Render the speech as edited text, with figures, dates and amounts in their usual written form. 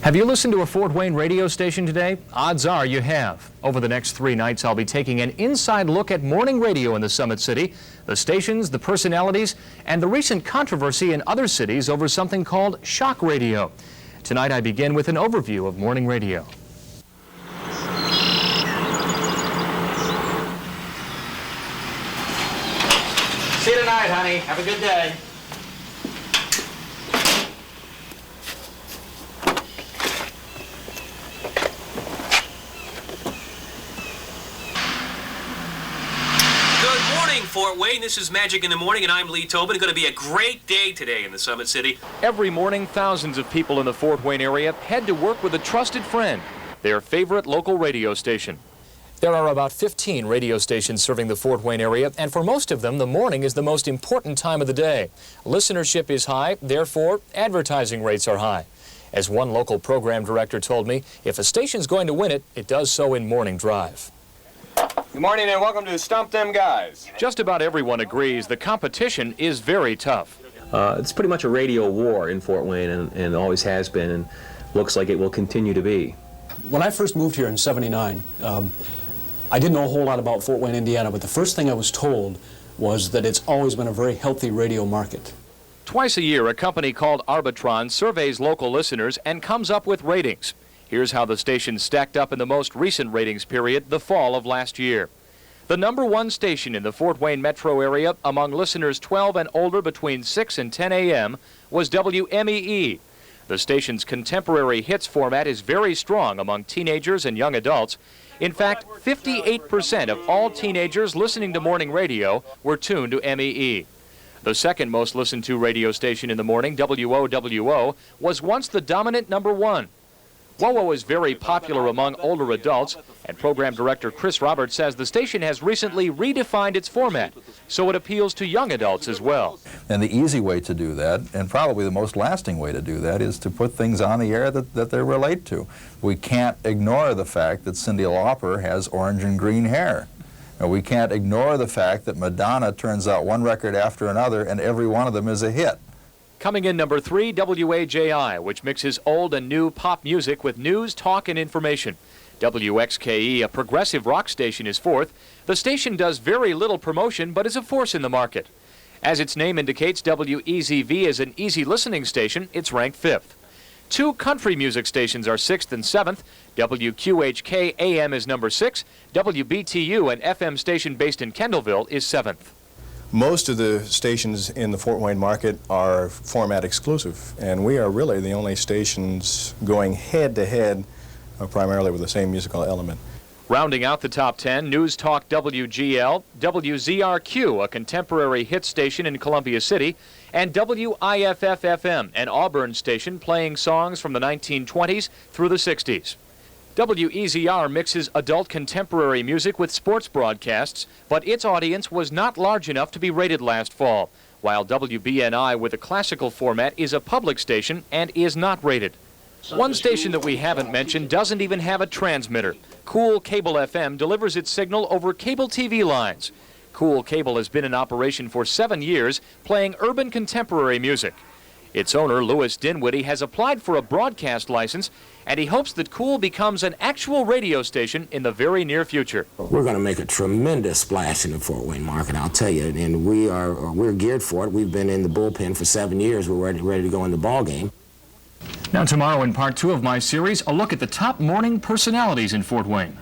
Have you listened to a Fort Wayne radio station today? Odds are you have. Over the next 3 nights, I'll be taking an inside look at morning radio in the Summit City, the stations, the personalities, and the recent controversy in other cities over something called shock radio. Tonight, I begin with an overview of morning radio. See you tonight, honey. Have a good day. Good morning, Fort Wayne. This is Magic in the Morning, and I'm Lee Tobin. It's going to be a great day today in the Summit City. Every morning, thousands of people in the Fort Wayne area head to work with a trusted friend, their favorite local radio station. There are about 15 radio stations serving the Fort Wayne area, and for most of them, the morning is the most important time of the day. Listenership is high, therefore, advertising rates are high. As one local program director told me, if a station's going to win it, it does so in morning drive. Good morning and welcome to Stump Them Guys. Just about everyone agrees the competition is very tough. It's pretty much a radio war in Fort Wayne and always has been, and looks like it will continue to be. When I first moved here in '79, I didn't know a whole lot about Fort Wayne, Indiana, but the first thing I was told was that it's always been a very healthy radio market. Twice a year, a company called Arbitron surveys local listeners and comes up with ratings. Here's how the station stacked up in the most recent ratings period, the fall of last year. The #1 station in the Fort Wayne metro area among listeners 12 and older between 6 and 10 a.m. was WMEE. The station's contemporary hits format is very strong among teenagers and young adults. In fact, 58% of all teenagers listening to morning radio were tuned to MEE. The second most listened to radio station in the morning, WOWO, was once the dominant #1. WOWO is very popular among older adults, and program director Chris Roberts says the station has recently redefined its format, so it appeals to young adults as well. And the easy way to do that, and probably the most lasting way to do that, is to put things on the air that they relate to. We can't ignore the fact that Cyndi Lauper has orange and green hair. We can't ignore the fact that Madonna turns out one record after another, and every one of them is a hit. Coming in #3, WAJI, which mixes old and new pop music with news, talk, and information. WXKE, a progressive rock station, is 4th. The station does very little promotion, but is a force in the market. As its name indicates, WEZV is an easy listening station. It's ranked 5th. 2 country music stations are 6th and 7th. WQHK AM is #6. WBTU, an FM station based in Kendallville, is 7th. Most of the stations in the Fort Wayne market are format exclusive, and we are really the only stations going head-to-head primarily with the same musical element. Rounding out the top 10, News Talk WGL, WZRQ, a contemporary hit station in Columbia City, and WIFF-FM, an Auburn station playing songs from the 1920s through the 60s. WEZR mixes adult contemporary music with sports broadcasts, but its audience was not large enough to be rated last fall, while WBNI with a classical format is a public station and is not rated. One station that we haven't mentioned doesn't even have a transmitter. Cool Cable FM delivers its signal over cable TV lines. Cool Cable has been in operation for 7 years, playing urban contemporary music. Its owner, Louis Dinwiddie, has applied for a broadcast license, and he hopes that Cool becomes an actual radio station in the very near future. We're going to make a tremendous splash in the Fort Wayne market, I'll tell you, and we're geared for it. We've been in the bullpen for 7 years. We're ready to go in the ball game. Now tomorrow in part 2 of my series, a look at the top morning personalities in Fort Wayne.